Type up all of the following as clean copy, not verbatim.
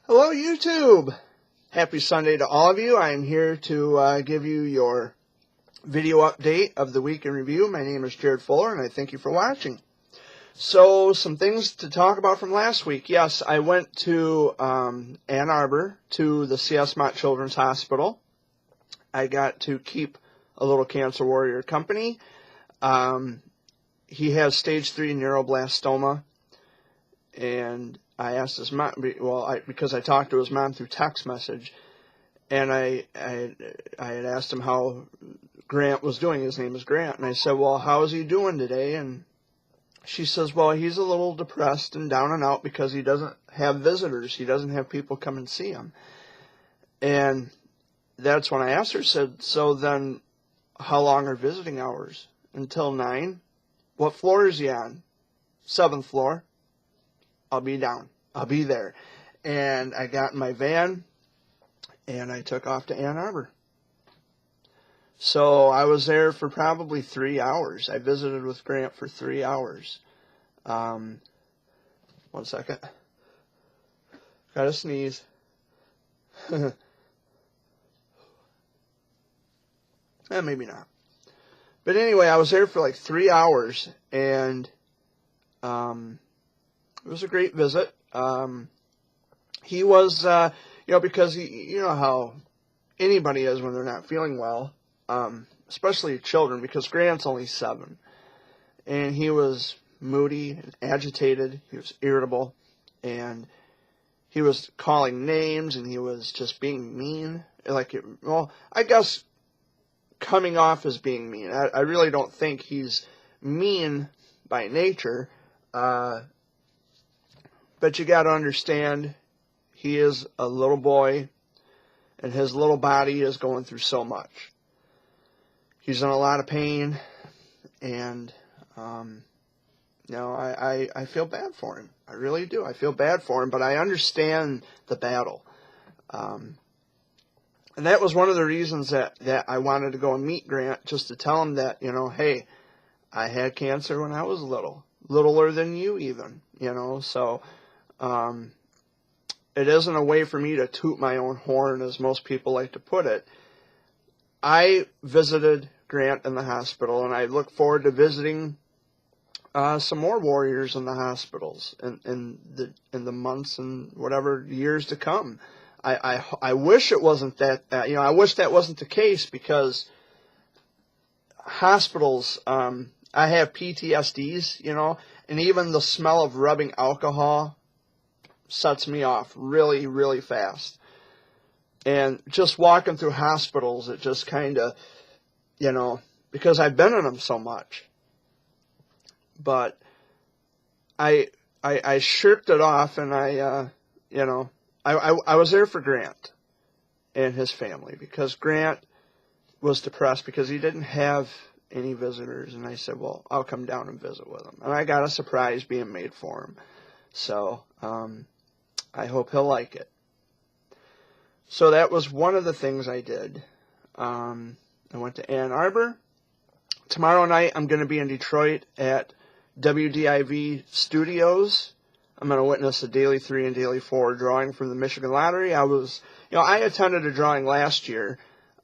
Hello, YouTube! Happy Sunday to all of you. I am here to give you your video update of the week in review. My name is Jared Fuller, and I thank you for watching. So, some things to talk about from last week. Yes, I went to Ann Arbor to the C.S. Mott Children's Hospital. I got to keep a little cancer warrior company. He has stage 3 neuroblastoma, and I asked his mom, because I talked to his mom through text message, and I had asked him how Grant was doing. His name is Grant, and I said, well, how is he doing today? And she says, well, he's a little depressed and down and out because he doesn't have visitors. He doesn't have people come and see him. And that's when I asked her, said, so then how long are visiting hours? Until 9? What floor is he on? 7th floor. I'll be down. I'll be there. And I got in my van, and I took off to Ann Arbor. So I was there for probably 3 hours. I visited with Grant for 3 hours. 1 second. Gotta sneeze. Maybe not. But anyway, I was there for like 3 hours, and it was a great visit. He was, because you know how anybody is when they're not feeling well, especially children, because Grant's only 7. And he was moody, agitated, he was irritable, and he was calling names, and he was just being mean. I guess coming off as being mean. I really don't think he's mean by nature, but you got to understand, he is a little boy, and his little body is going through so much. He's in a lot of pain, and I feel bad for him. I really do. I feel bad for him, but I understand the battle. And that was one of the reasons that I wanted to go and meet Grant, just to tell him that, hey, I had cancer when I was little, littler than you even, so it isn't a way for me to toot my own horn, as most people like to put it. I visited Grant in the hospital, and I look forward to visiting some more warriors in the hospitals in the months and whatever years to come. I wish it wasn't that, I wish that wasn't the case, because hospitals, I have PTSDs, and even the smell of rubbing alcohol sets me off really, really fast. And just walking through hospitals, it just kind of, because I've been in them so much. But I shirked it off, and I was there for Grant and his family, because Grant was depressed because he didn't have any visitors. And I said, well, I'll come down and visit with him. And I got a surprise being made for him. So I hope he'll like it. So that was one of the things I did. I went to Ann Arbor. Tomorrow night I'm going to be in Detroit at WDIV Studios. I'm going to witness a Daily 3 and Daily 4 drawing from the Michigan Lottery. I attended a drawing last year,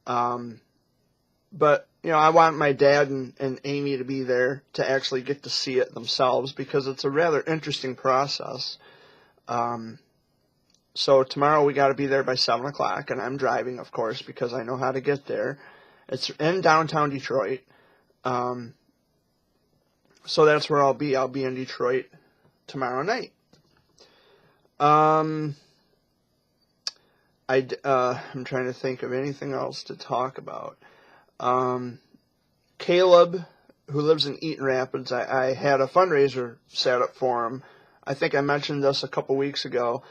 but, I want my dad and Amy to be there to actually get to see it themselves, because it's a rather interesting process. So tomorrow we got to be there by 7 o'clock, and I'm driving, of course, because I know how to get there. It's in downtown Detroit. So that's where I'll be. I'll be in Detroit tomorrow night. I'm trying to think of anything else to talk about. Caleb, who lives in Eaton Rapids, I had a fundraiser set up for him. I think I mentioned this a couple weeks ago.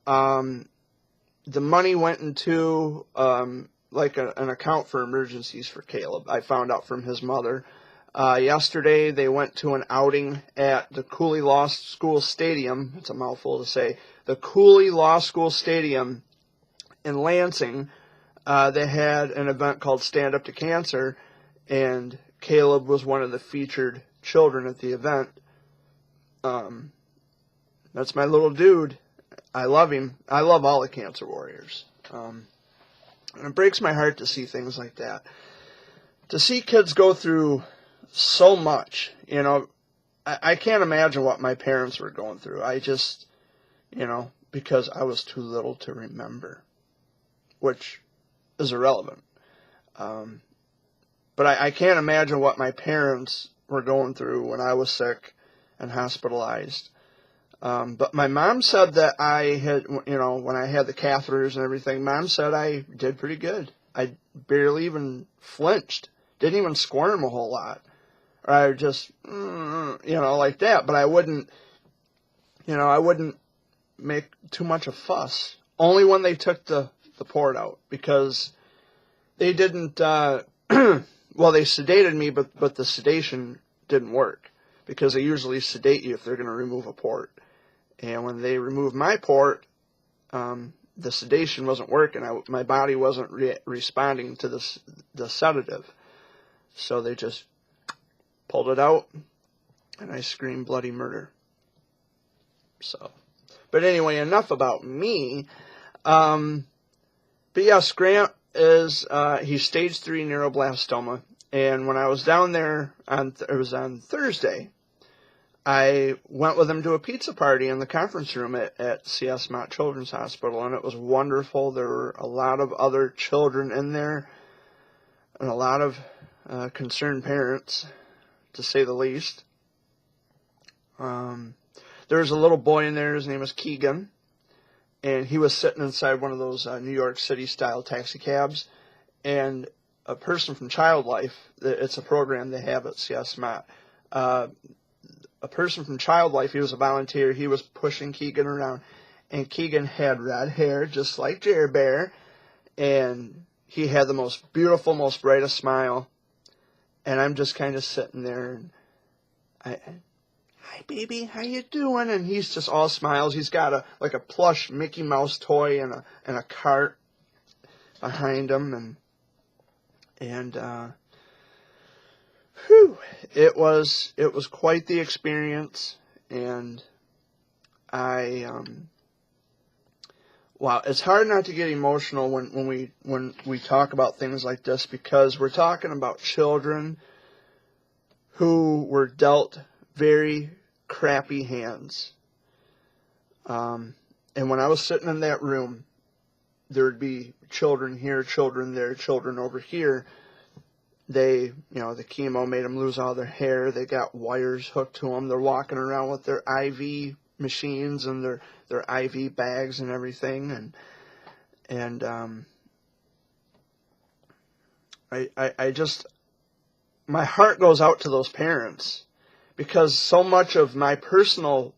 The money went into an account for emergencies for Caleb. I found out from his mother. Yesterday they went to an outing at the Cooley Law School Stadium. It's a mouthful to say. The Cooley Law School Stadium in Lansing. They had an event called Stand Up to Cancer, and Caleb was one of the featured children at the event. That's my little dude. I love him. I love all the cancer warriors. And it breaks my heart to see things like that. To see kids go through so much, I can't imagine what my parents were going through. I just, because I was too little to remember, which is irrelevant. But I can't imagine what my parents were going through when I was sick and hospitalized. But my mom said that I had, when I had the catheters and everything, Mom said I did pretty good. I barely even flinched. Didn't even squirm a whole lot. Or I just, like that. But I wouldn't make too much of a fuss. Only when they took the port out. Because they didn't, well, they sedated me, but the sedation didn't work. Because they usually sedate you if they're going to remove a port. And when they removed my port, the sedation wasn't working. My body wasn't responding to the sedative. So they just pulled it out, and I screamed bloody murder. So, but anyway, enough about me. But yes, Grant is, he's stage 3 neuroblastoma. And when I was down there, it was on Thursday, I went with him to a pizza party in the conference room at C.S. Mott Children's Hospital, and it was wonderful. There were a lot of other children in there, and a lot of concerned parents, to say the least. There was a little boy in there. His name was Keegan, and he was sitting inside one of those New York City-style taxi cabs, and a person from Child Life, it's a program they have at C.S. Mott, a person from Child Life, he was a volunteer, he was pushing Keegan around, and Keegan had red hair, just like Jer Bear, and he had the most beautiful, most brightest smile, and I'm just kind of sitting there, and hi baby, how you doing? And he's just all smiles. He's got a plush Mickey Mouse toy and a cart behind him, and whew, it was quite the experience, and wow, it's hard not to get emotional when we talk about things like this, because we're talking about children who were dealt very crappy hands. And when I was sitting in that room, there would be children here, children there, children over here. They, the chemo made them lose all their hair. They got wires hooked to them. They're walking around with their IV machines and their IV bags and everything. And I just, my heart goes out to those parents, because so much of my personal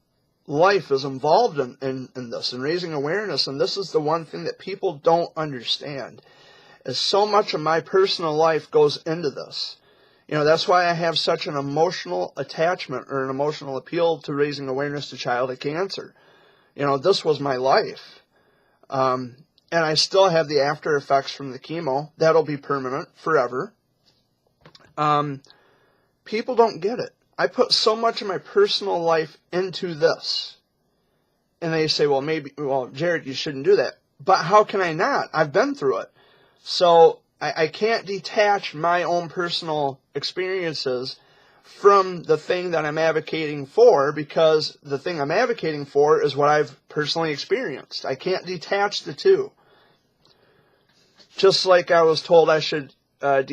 life is involved in this, and raising awareness. And this is the one thing that people don't understand, is so much of my personal life goes into this. That's why I have such an emotional attachment, or an emotional appeal, to raising awareness to childhood cancer. This was my life. And I still have the after effects from the chemo. That'll be permanent forever. People don't get it. I put so much of my personal life into this. And they say, well, Jared, you shouldn't do that. But how can I not? I've been through it. So I can't detach my own personal experiences from the thing that I'm advocating for, because the thing I'm advocating for is what I've personally experienced. I can't detach the two. Just like I was told I should I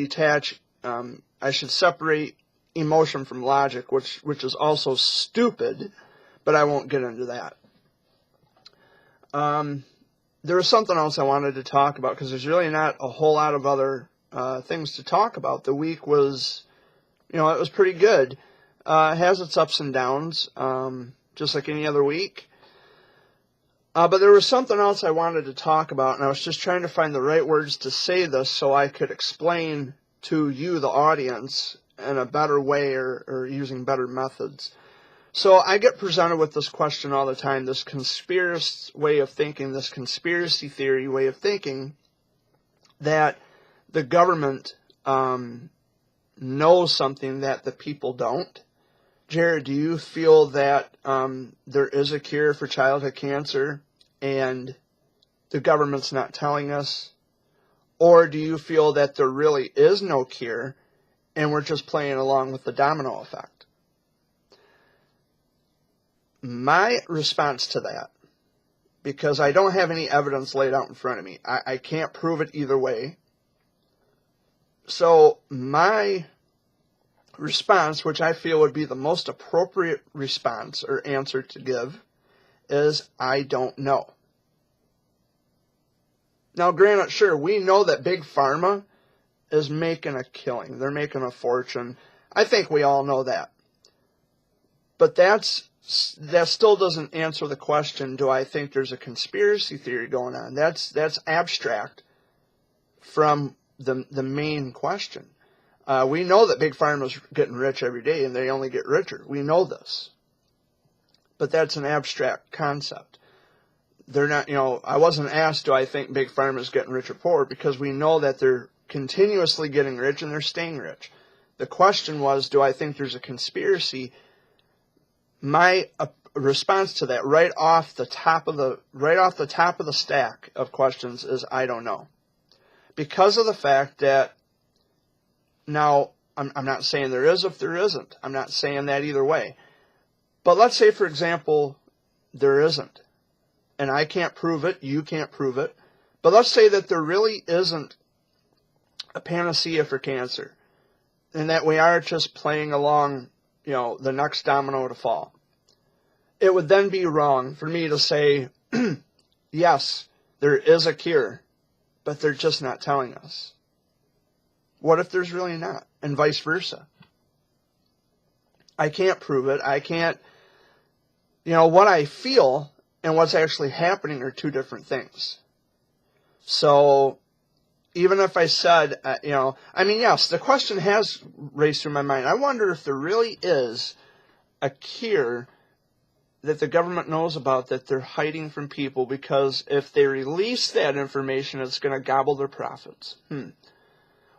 should separate emotion from logic, which is also stupid, but I won't get into that. There was something else I wanted to talk about, because there's really not a whole lot of other things to talk about. The week was, it was pretty good. It has its ups and downs, just like any other week. But there was something else I wanted to talk about, and I was just trying to find the right words to say this so I could explain to you, the audience, in a better way, or using better methods. So I get presented with this question all the time, this conspiracist way of thinking, this conspiracy theory way of thinking, that the government knows something that the people don't. Jared, do you feel that there is a cure for childhood cancer, and the government's not telling us? Or do you feel that there really is no cure and we're just playing along with the domino effect? My response to that, because I don't have any evidence laid out in front of me, I can't prove it either way. So my response, which I feel would be the most appropriate response or answer to give, is I don't know. Now, granted, sure, we know that Big Pharma is making a killing. They're making a fortune. I think we all know that. But that still doesn't answer the question, do I think there's a conspiracy theory going on? That's abstract from the main question. We know that Big Pharma is getting rich every day, and they only get richer. We know this. But that's an abstract concept. They're not, I wasn't asked, do I think Big Pharma is getting rich or poor, because we know that they're continuously getting rich and they're staying rich. The question was, do I think there's a conspiracy? My response to that, right off the top of the stack of questions, is I don't know, because of the fact that, now I'm not saying there is if there isn't. I'm not saying that either way. But let's say, for example, there isn't. And I can't prove it, you can't prove it. But let's say that there really isn't a panacea for cancer, and that we are just playing along, the next domino to fall. It would then be wrong for me to say, yes, there is a cure, but they're just not telling us. What if there's really not? And vice versa. I can't prove it. I can't, what I feel and what's actually happening are two different things. So even if I said, yes, the question has raced through my mind. I wonder if there really is a cure that the government knows about that they're hiding from people, because if they release that information, it's going to gobble their profits.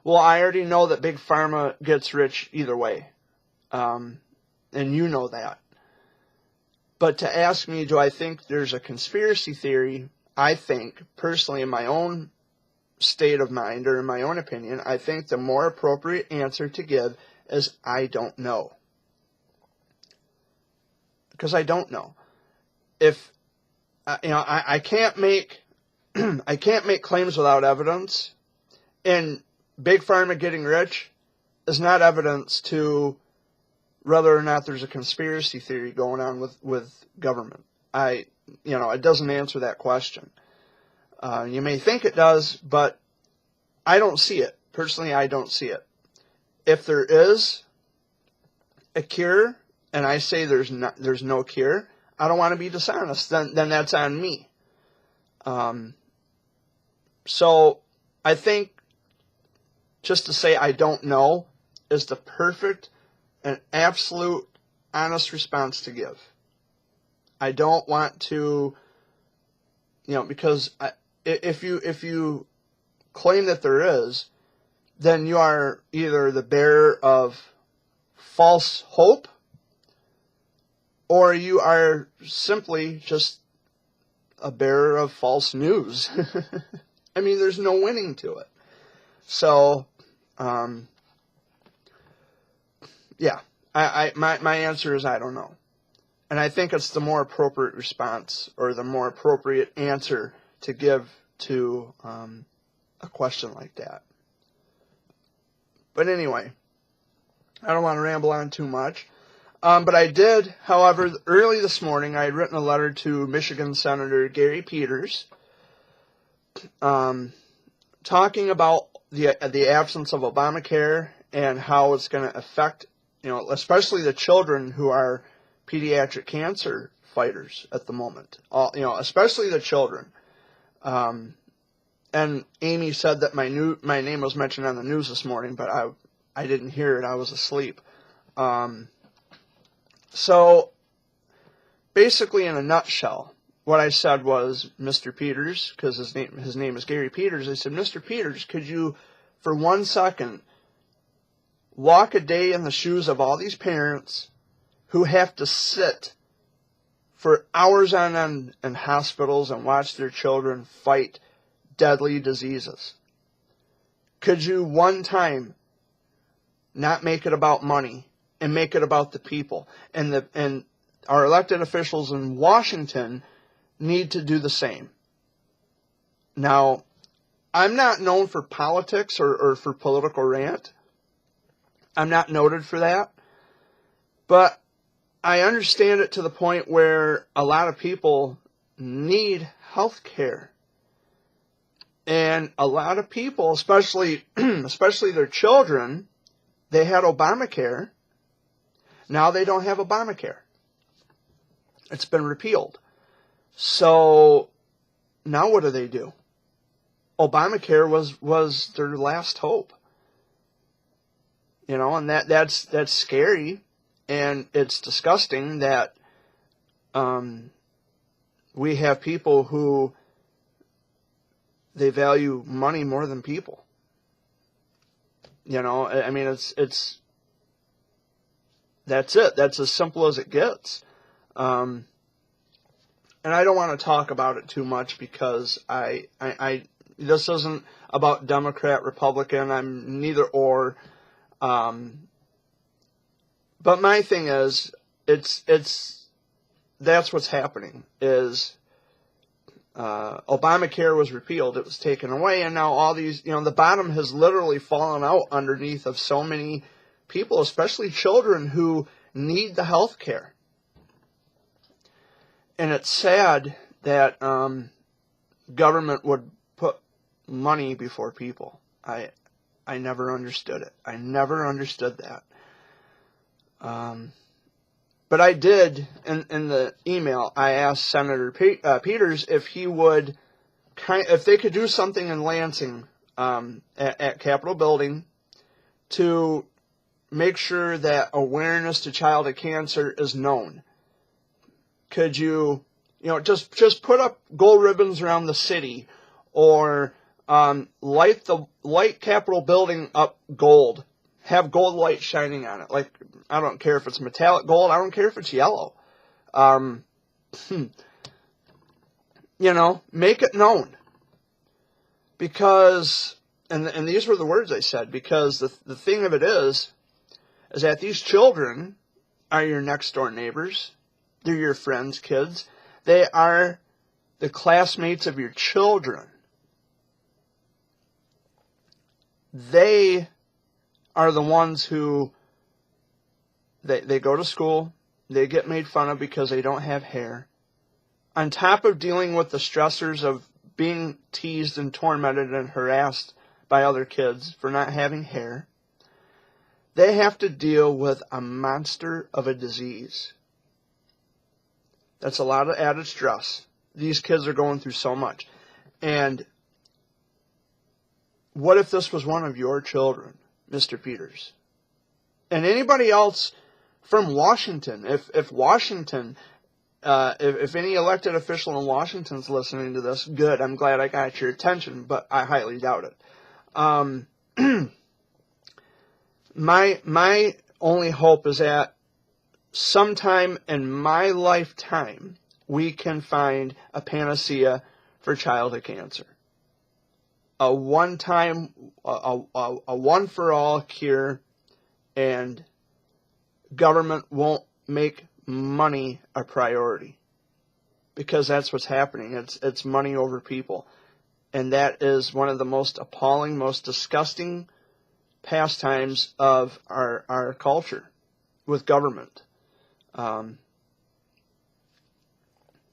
Well, I already know that Big Pharma gets rich either way. And you know that. But to ask me, do I think there's a conspiracy theory? I think, personally, in my own state of mind, or in my own opinion, I think the more appropriate answer to give is I don't know. Because I don't know. If, I can't make, I can't make claims without evidence. And Big Pharma getting rich is not evidence to whether or not there's a conspiracy theory going on with government. It doesn't answer that question. You may think it does, but I don't see it. Personally, I don't see it. If there is a cure, and I say there's no cure, I don't want to be dishonest. Then that's on me. So I think just to say I don't know is the perfect and absolute honest response to give. I don't want to, because if you claim that there is, then you are either the bearer of false hope, or you are simply just a bearer of false news. I mean, there's no winning to it. So, yeah, my answer is I don't know. And I think it's the more appropriate response, or the more appropriate answer to give to a question like that. But anyway, I don't want to ramble on too much. But I did, however, early this morning, I had written a letter to Michigan Senator Gary Peters, talking about the absence of Obamacare and how it's going to affect, especially the children who are pediatric cancer fighters at the moment. Especially the children. And Amy said that my name was mentioned on the news this morning, but I didn't hear it. I was asleep. So basically, in a nutshell, what I said was, Mr. Peters, because his name is Gary Peters, I said, Mr. Peters, could you, for 1 second, walk a day in the shoes of all these parents who have to sit for hours on end in hospitals and watch their children fight deadly diseases? Could you one time not make it about money and make it about the people? And our elected officials in Washington need to do the same. Now, I'm not known for politics or for political rant. I'm not noted for that. But I understand it to the point where a lot of people need health care. And a lot of people, especially their children, they had Obamacare. Now they don't have Obamacare. It's been repealed. So now what do? Obamacare was their last hope. You know, and that's scary, and it's disgusting that we have people who they value money more than people. You know, I mean, it's that's it. That's as simple as it gets. And I don't want to talk about it too much because I this isn't about Democrat, Republican. I'm neither or. But my thing is, that's what's happening is, Obamacare was repealed. It was taken away. And now all these, the bottom has literally fallen out underneath of so many people, especially children who need the health care. And it's sad that, government would put money before people. I never understood it. I never understood that. But I did, in the email, I asked Senator Peters if he would, if they could do something in Lansing, at Capitol Building to make sure that awareness to childhood cancer is known. Could you, just put up gold ribbons around the city, or light Capitol Building up gold. Have gold light shining on it. Like, I don't care if it's metallic gold. I don't care if it's yellow. Make it known. Because, and these were the words I said, because the thing of it is that these children are your next door neighbors. They're your friends' kids. They are the classmates of your children. They are the ones who, they go to school, they get made fun of because they don't have hair. On top of dealing with the stressors of being teased and tormented and harassed by other kids for not having hair, they have to deal with a monster of a disease. That's a lot of added stress. These kids are going through so much. And what if this was one of your children, Mr. Peters? And anybody else from Washington, if Washington, if any elected official in Washington's listening to this, good, I'm glad I got your attention, but I highly doubt it. My only hope is that sometime in my lifetime, we can find a panacea for childhood cancer. A one-time, a one-for-all cure, and government won't make money a priority. Because that's what's happening. It's money over people. And that is one of the most appalling, most disgusting pastimes of our culture with government. I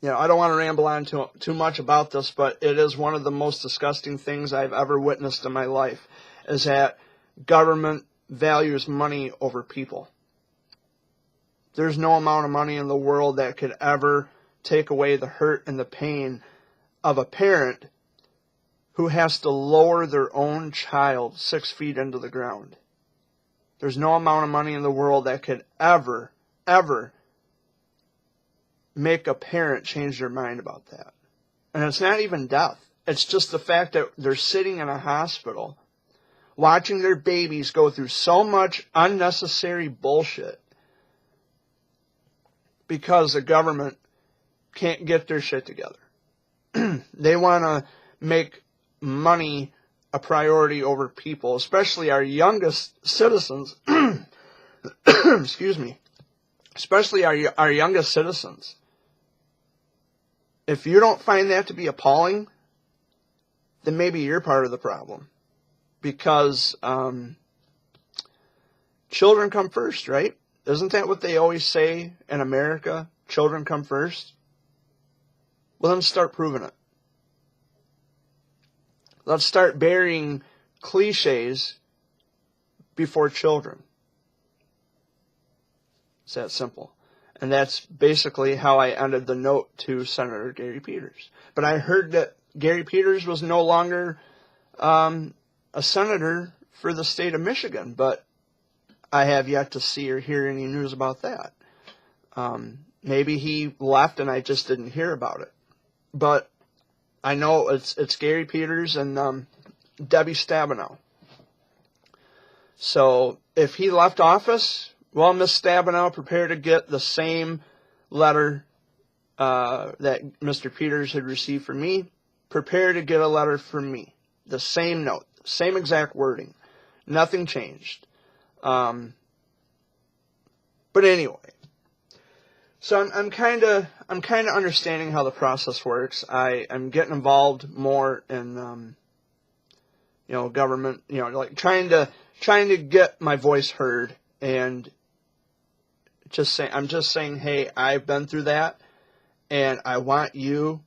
don't want to ramble on too much about this, but it is one of the most disgusting things I've ever witnessed in my life, is that government values money over people. There's no amount of money in the world that could ever take away the hurt and the pain of a parent who has to lower their own child 6 feet into the ground. There's no amount of money in the world that could ever make a parent change their mind about that. And it's not even death. It's just the fact that they're sitting in a hospital watching their babies go through so much unnecessary bullshit because the government can't get their shit together. They want to make money a priority over people, especially our youngest citizens. Excuse me. Especially our youngest citizens. If you don't find that to be appalling, then maybe you're part of the problem. Because children come first, right? Isn't that what they always say in America? Children come first? Well, then start proving it. Let's start burying cliches before children. It's that simple. And that's basically how I ended the note to Senator Gary Peters. But I heard that Gary Peters was no longer a senator for the state of Michigan, but I have yet to see or hear any news about that. Maybe he left and I just didn't hear about it. But I know it's Gary Peters and Debbie Stabenow. So if he left office, well, Ms. Stabenow, prepare to get the same letter that Mr. Peters had received from me. Prepare to get a letter from me. The same note, same exact wording. Nothing changed. But anyway, so I'm kind of understanding how the process works. I'm getting involved more in government, like trying to get my voice heard, and I'm just saying, hey, I've been through that, and I want you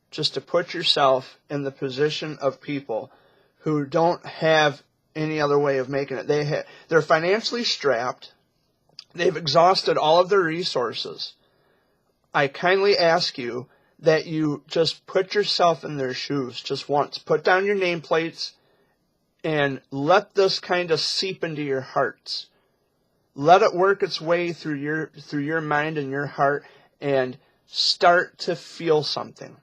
just to put yourself in the position of people who don't have any other way of making it. They're financially strapped. They've exhausted all of their resources. I kindly ask you that you just put yourself in their shoes just once. Put down your nameplates and let this kind of seep into your hearts. Let it work its way through your mind and your heart and start to feel something.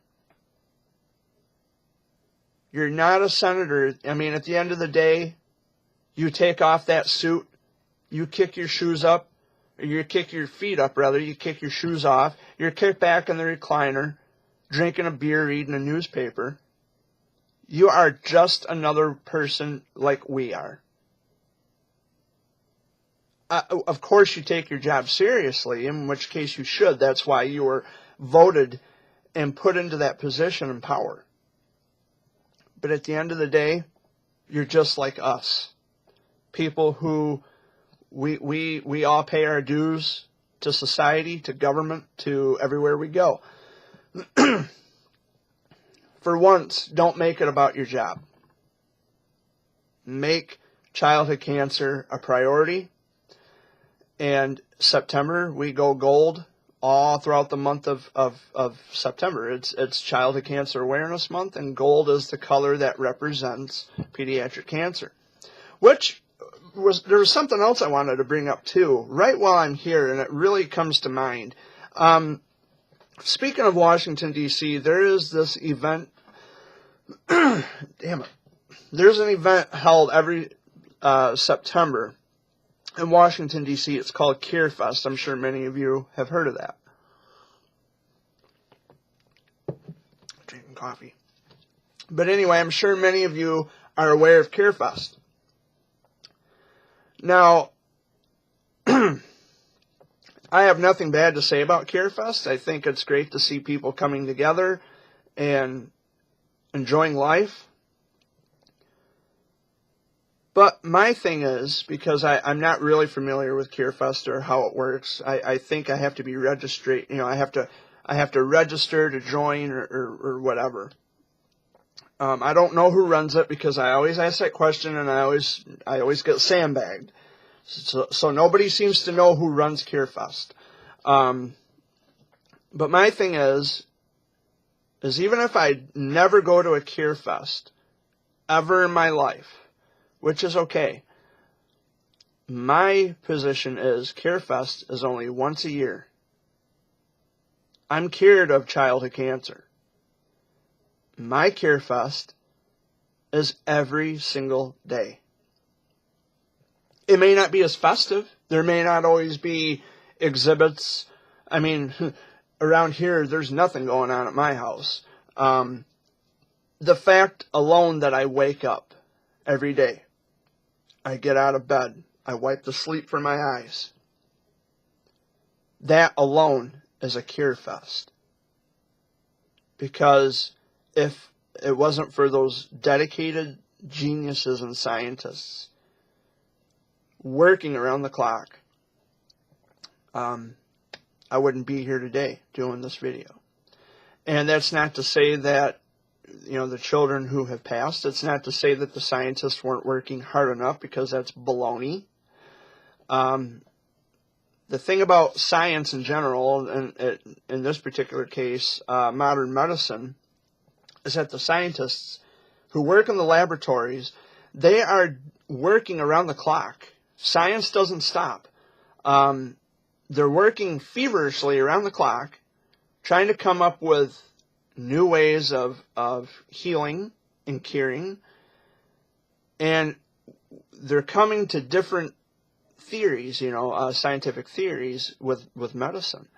You're not a senator. I mean, at the end of the day, you take off that suit, you kick your shoes up, or you kick your feet up, rather, you kick your shoes off, you're kicked back in the recliner, drinking a beer, reading a newspaper. You are just another person like we are. Of course, you take your job seriously, in which case you should. That's why you were voted and put into that position and power. But at the end of the day, you're just like us. People who we all pay our dues to society, to government, to everywhere we go. For once, don't make it about your job. Make childhood cancer a priority. And September, we go gold all throughout the month of September. It's Childhood Cancer Awareness Month, and gold is the color that represents pediatric cancer. There was something else I wanted to bring up too, right while I'm here, and it really comes to mind. Speaking of Washington, D.C., there is this event. Damn it. There's an event held every September in Washington, D.C. It's called CareFest. I'm sure many of you have heard of that. Drinking coffee. But anyway, I'm sure many of you are aware of CareFest. Now, I have nothing bad to say about CareFest. I think it's great to see people coming together and enjoying life. But my thing is, because I'm not really familiar with CareFest or how it works, I think I have to be registered. I have to register to join or whatever. I don't know who runs it because I always ask that question and I always get sandbagged. So nobody seems to know who runs CareFest. But my thing is even if I never go to a CareFest ever in my life, which is okay, my position is CareFest is only once a year. I'm cured of childhood cancer. My CareFest is every single day. It may not be as festive. There may not always be exhibits. I mean, around here, there's nothing going on at my house. The fact alone that I wake up every day, I get out of bed, I wipe the sleep from my eyes, that alone is a cure fest. Because if it wasn't for those dedicated geniuses and scientists working around the clock, I wouldn't be here today doing this video. And that's not to say that, the children who have passed, it's not to say that the scientists weren't working hard enough, because that's baloney. The thing about science in general, and in this particular case, modern medicine, is that the scientists who work in the laboratories, they are working around the clock. Science doesn't stop. They're working feverishly around the clock, trying to come up with new ways of healing and curing. And they're coming to different theories, scientific theories with medicine.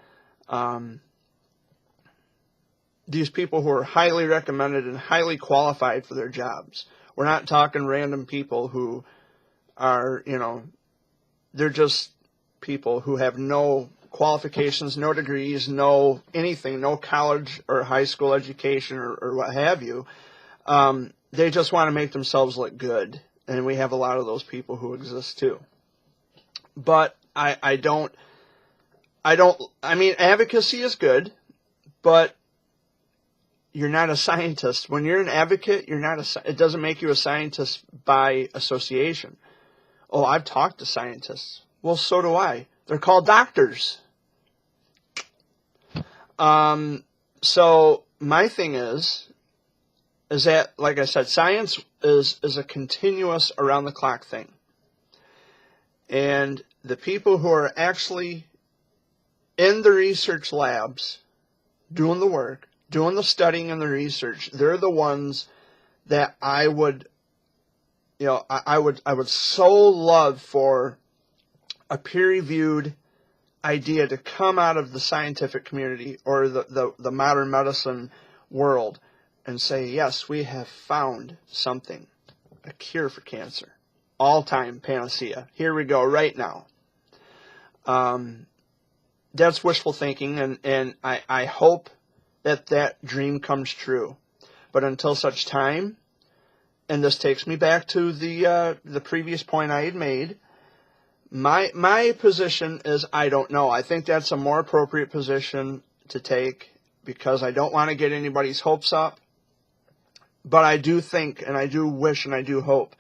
These people who are highly recommended and highly qualified for their jobs. We're not talking random people who are, they're just people who have no qualifications, no degrees, no anything, no college or high school education or what have you. They just want to make themselves look good. And we have a lot of those people who exist too. But I mean, advocacy is good, but you're not a scientist. When you're an advocate, it doesn't make you a scientist by association. Oh, I've talked to scientists. Well, so do I. They're called doctors. So my thing is that, like I said, science is a continuous around the clock thing. And the people who are actually in the research labs doing the work, doing the studying and the research, they're the ones that I would so love for a peer-reviewed idea to come out of the scientific community or the modern medicine world and say, yes, we have found something, a cure for cancer. All-time panacea. Here we go, right now. That's wishful thinking, and I hope that dream comes true. But until such time, and this takes me back to the previous point I had made, my position is I don't know. I think that's a more appropriate position to take because I don't want to get anybody's hopes up. But I do think, and I do wish, and I do hope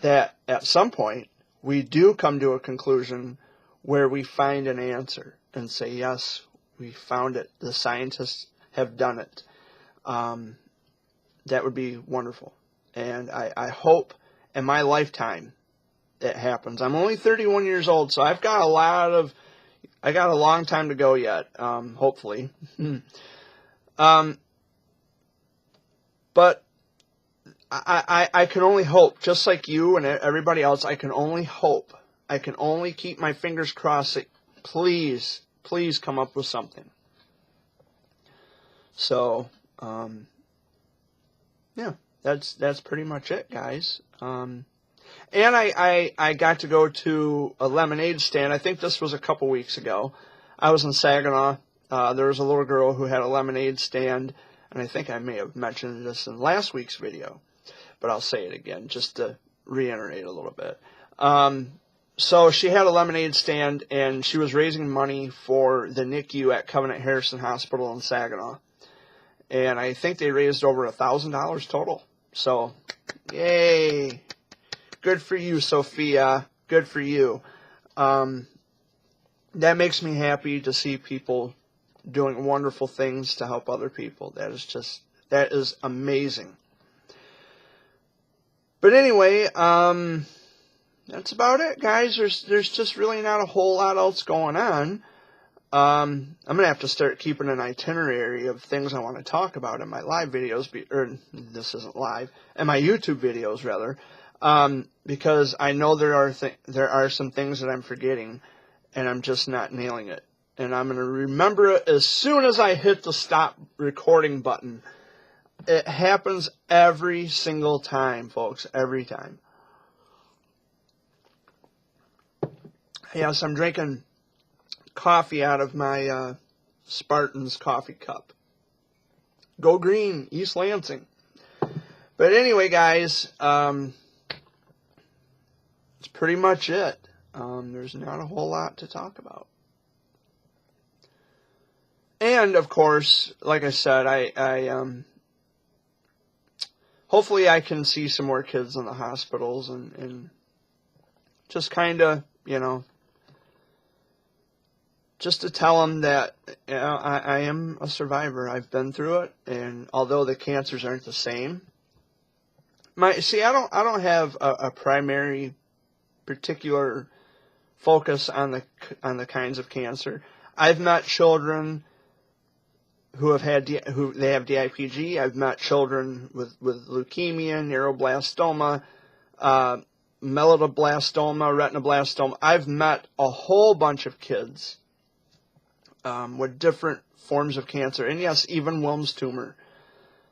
that at some point we do come to a conclusion where we find an answer and say, yes, we found it. The scientists have done it. That would be wonderful. And I hope in my lifetime it happens. I'm only 31 years old, so I've got a long time to go yet, hopefully. But I can only hope, just like you and everybody else, I can only hope. I can only keep my fingers crossed that please come up with something. So, yeah, that's pretty much it, guys. And I got to go to a lemonade stand. I think this was a couple weeks ago. I was in Saginaw. There was a little girl who had a lemonade stand, and I think I may have mentioned this in last week's video, but I'll say it again just to reiterate a little bit. So she had a lemonade stand, and she was raising money for the NICU at Covenant Harrison Hospital in Saginaw. And I think they raised over $1,000 total. So, yay. Good for you, Sophia. Good for you. That makes me happy to see people doing wonderful things to help other people. That is amazing. But anyway, that's about it, guys. There's just really not a whole lot else going on. I'm going to have to start keeping an itinerary of things I want to talk about in my live videos, or this isn't live, in my YouTube videos, rather, because I know there are some things that I'm forgetting, and I'm just not nailing it. and I'm going to remember it as soon as I hit the stop recording button. It happens every single time, folks, every time. Yes, I'm drinking coffee out of my Spartan's coffee cup. Go green, East Lansing. But anyway, guys, that's pretty much it. There's not a whole lot to talk about. And, of course, like I said, hopefully I can see some more kids in the hospitals and just kind of, you know, just to tell them that, you know, I am a survivor. I've been through it, and although the cancers aren't the same, I don't have a primary particular focus on the kinds of cancer. I've met children who have they have DIPG. I've met children with leukemia, neuroblastoma, melanoblastoma, retinoblastoma. I've met a whole bunch of kids with different forms of cancer, and yes, even Wilms tumor.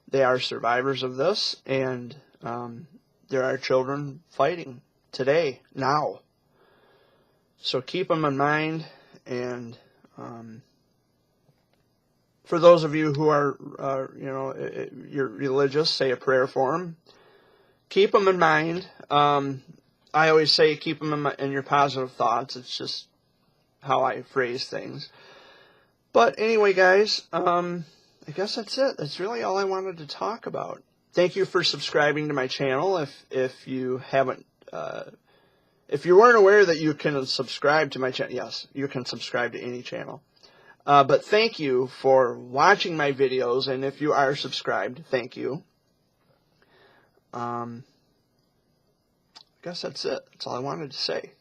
They are survivors of this, and there are children fighting today, now. So keep them in mind, and for those of you who are, you know, you're religious, say a prayer for them. Keep them in mind. I always say keep them in your positive thoughts. It's just how I phrase things. But anyway, guys, I guess that's it. That's really all I wanted to talk about. Thank you for subscribing to my channel. If you haven't, if you weren't aware that you can subscribe to my channel, yes, you can subscribe to any channel. But thank you for watching my videos, and if you are subscribed, thank you. I guess that's it. That's all I wanted to say.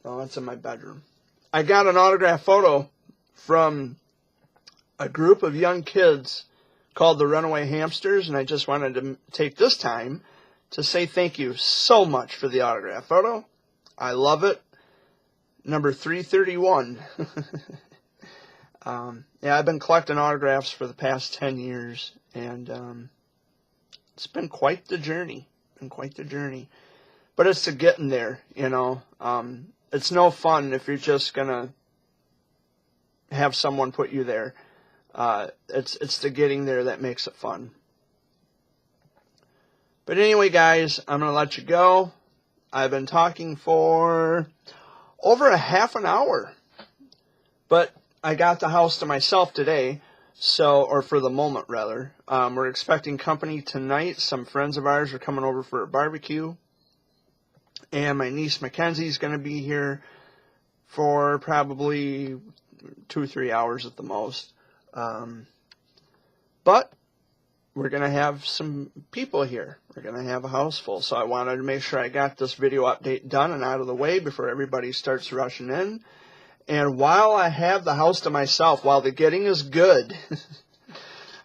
Oh, it's in my bedroom. I got an autographed photo from a group of young kids called the Runaway Hamsters, and I just wanted to take this time to say thank you so much for the autograph photo. I love it. Number 331. Yeah, I've been collecting autographs for the past 10 years, and it's been quite the journey. But it's to getting there, you know. It's no fun if you're just going to have someone put you there. It's the getting there that makes it fun. But anyway, guys, I'm going to let you go. I've been talking for over a half an hour. But I got the house to myself today, or for the moment, rather. We're expecting company tonight. Some friends of ours are coming over for a barbecue. And my niece Mackenzie's going to be here for probably 2-3 hours at the most. But we're going to have some people here. We're going to have a house full. So I wanted to make sure I got this video update done and out of the way before everybody starts rushing in. And while I have the house to myself, while the getting is good,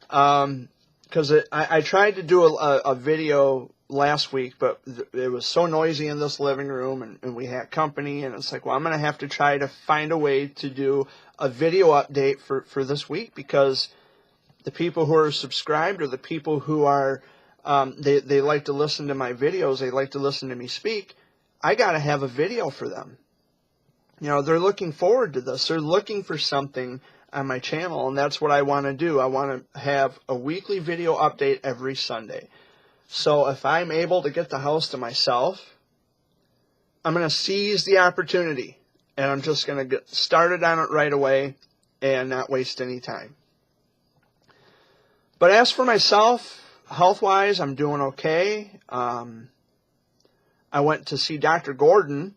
because I tried to do a video last week, but it was so noisy in this living room, and we had company, and it's like, well, I'm going to have to try to find a way to do a video update for this week, because the people who are subscribed, or the people who are, they like to listen to my videos, they like to listen to me speak, I got to have a video for them. You know, they're looking forward to this. They're looking for something on my channel, and that's what I want to do. I want to have a weekly video update every Sunday. So if I'm able to get the house to myself, I'm going to seize the opportunity, and I'm just going to get started on it right away and not waste any time. But as for myself, health-wise, I'm doing okay. I went to see Dr. Gordon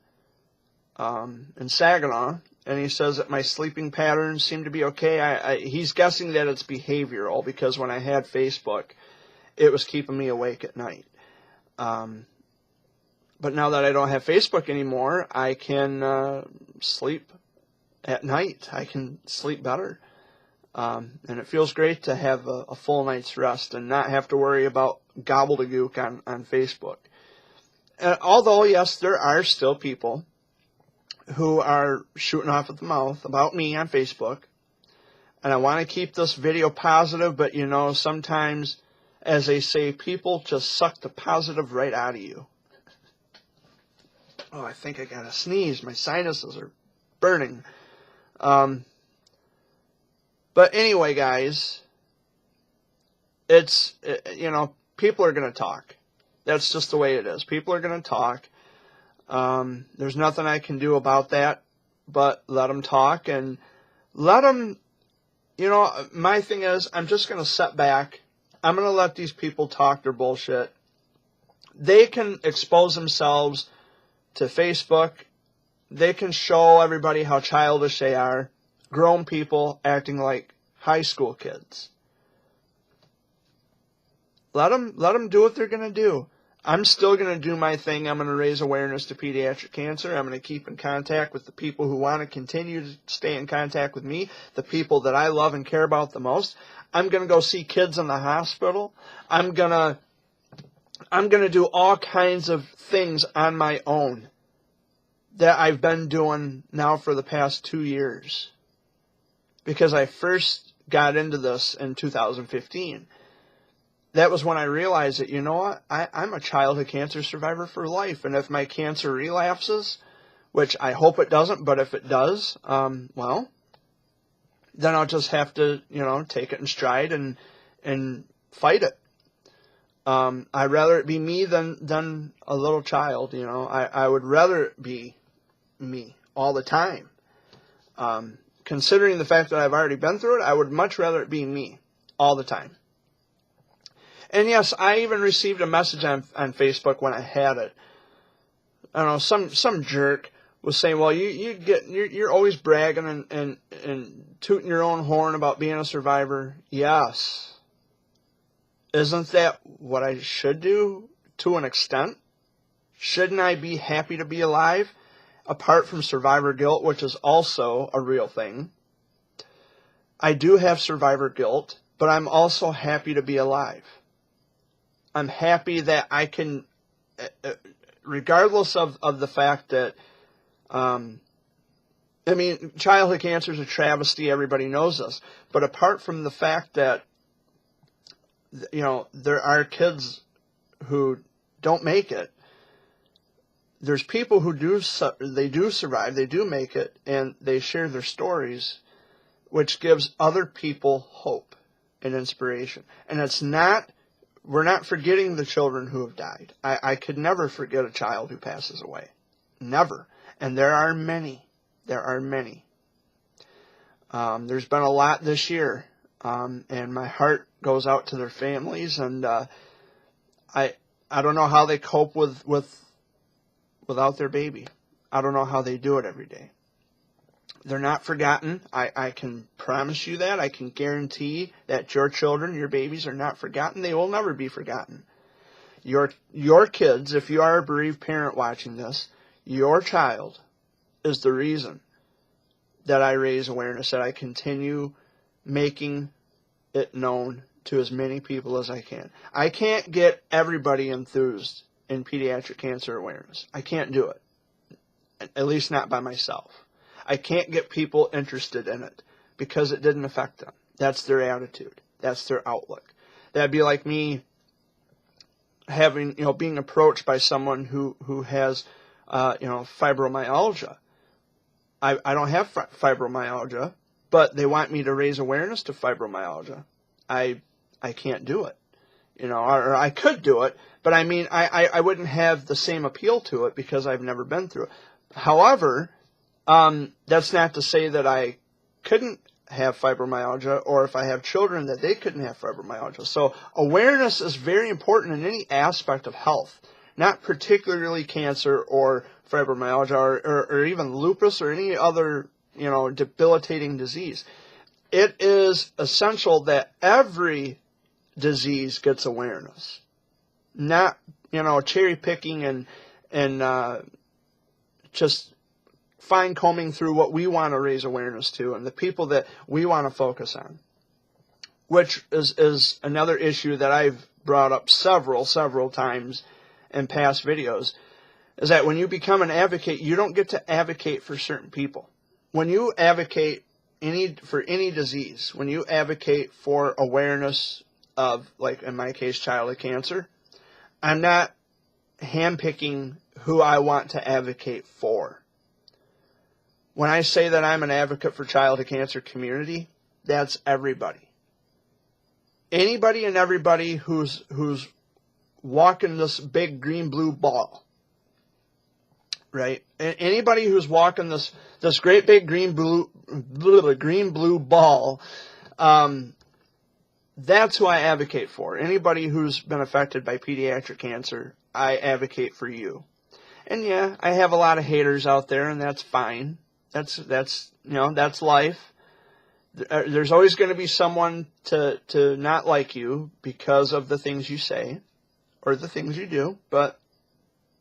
in Saginaw, and he says that my sleeping patterns seem to be okay. He's guessing that it's behavioral, because when I had Facebook, it was keeping me awake at night. But now that I don't have Facebook anymore, I can sleep at night. I can sleep better. And it feels great to have a full night's rest and not have to worry about gobbledygook on Facebook. Although, yes, there are still people who are shooting off at the mouth about me on Facebook. And I want to keep this video positive, but you know, sometimes, as they say, people just suck the positive right out of you. Oh, I think I got to sneeze. My sinuses are burning. But anyway, guys, you know, people are going to talk. That's just the way it is. People are going to talk. There's nothing I can do about that, but let them talk and let them, you know, my thing is, I'm just going to sit back. I'm going to let these people talk their bullshit. They can expose themselves to Facebook. They can show everybody how childish they are. Grown people acting like high school kids. Let them do what they're going to do. I'm still going to do my thing. I'm going to raise awareness to pediatric cancer. I'm going to keep in contact with the people who want to continue to stay in contact with me, the people that I love and care about the most. I'm going to go see kids in the hospital. I'm going to do all kinds of things on my own that I've been doing now for the past 2 years. Because I first got into this in 2015. That was when I realized that, you know what, I'm a childhood cancer survivor for life. And if my cancer relapses, which I hope it doesn't, but if it does, well, then I'll just have to, you know, take it in stride and fight it. I'd rather it be me than a little child, you know. I would rather it be me all the time. Considering the fact that I've already been through it, I would much rather it be me all the time. And yes, I even received a message on Facebook when I had it. I don't know, some jerk was saying, well, you're always bragging and tooting your own horn about being a survivor. Yes. Isn't that what I should do to an extent? Shouldn't I be happy to be alive? Apart from survivor guilt, which is also a real thing. I do have survivor guilt, but I'm also happy to be alive. I'm happy that I can, regardless of the fact that, I mean, childhood cancer is a travesty. Everybody knows this. But apart from the fact that, you know, there are kids who don't make it, there's people who do survive, they do make it, and they share their stories, which gives other people hope and inspiration. And it's not, we're not forgetting the children who have died. I could never forget a child who passes away. Never. And there are many. There are many. There's been a lot this year, and my heart goes out to their families, and I don't know how they cope without their baby. I don't know how they do it every day. They're not forgotten. I can promise you that. I can guarantee that your children, your babies are not forgotten. They will never be forgotten. Your kids, if you are a bereaved parent watching this, your child is the reason that I raise awareness, that I continue making it known to as many people as I can. I can't get everybody enthused in pediatric cancer awareness. I can't do it. At least not by myself. I can't get people interested in it because it didn't affect them. That's their attitude. That's their outlook. That'd be like me having, you know, being approached by someone who has, you know, fibromyalgia. I don't have fibromyalgia, but they want me to raise awareness to fibromyalgia. I can't do it. You know, or I could do it, but I mean, I wouldn't have the same appeal to it because I've never been through it. However, that's not to say that I couldn't have fibromyalgia, or if I have children that they couldn't have fibromyalgia. So awareness is very important in any aspect of health, not particularly cancer or fibromyalgia or even lupus or any other, you know, debilitating disease. It is essential that every disease gets awareness, not, you know, cherry picking and just fine combing through what we want to raise awareness to and the people that we want to focus on, which is another issue that I've brought up several times in past videos. is that when you become an advocate, you don't get to advocate for certain people. When you advocate for any disease, when you advocate for awareness of, like in my case, childhood cancer, I'm not handpicking who I want to advocate for. When I say that I'm an advocate for childhood cancer community, that's everybody. Anybody and everybody who's walking this big green-blue ball, right? Anybody who's walking this great big green-blue ball, that's who I advocate for. Anybody who's been affected by pediatric cancer, I advocate for you. And yeah, I have a lot of haters out there, and that's fine. That's life. There's always going to be someone to not like you because of the things you say or the things you do, but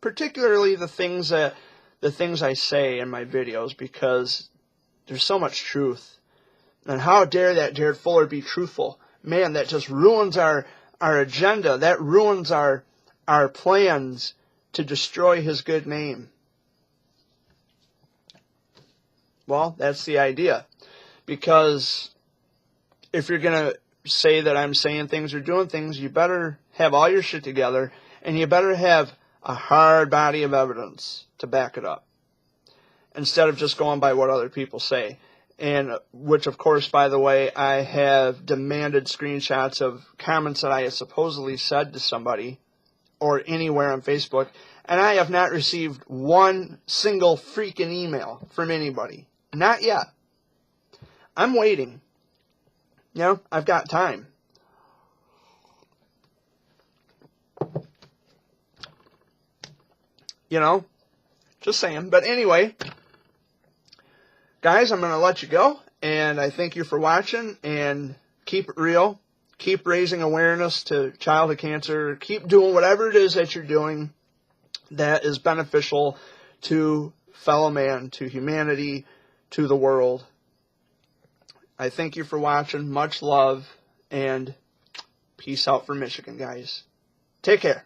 particularly the things I say in my videos, because there's so much truth. And how dare that Jared Fuller be truthful? Man, that just ruins our agenda. That ruins our plans to destroy his good name. Well, that's the idea. Because if you're going to say that I'm saying things or doing things, you better have all your shit together, and you better have a hard body of evidence to back it up, instead of just going by what other people say. And which, of course, by the way, I have demanded screenshots of comments that I have supposedly said to somebody or anywhere on Facebook, and I have not received one single freaking email from anybody. Not yet. I'm waiting. You know, I've got time. You know, just saying. But anyway, guys, I'm going to let you go. And I thank you for watching. And keep it real. Keep raising awareness to childhood cancer. Keep doing whatever it is that you're doing that is beneficial to fellow man, to humanity, to the world. I thank you for watching. Much love, and peace out from Michigan, guys. Take care.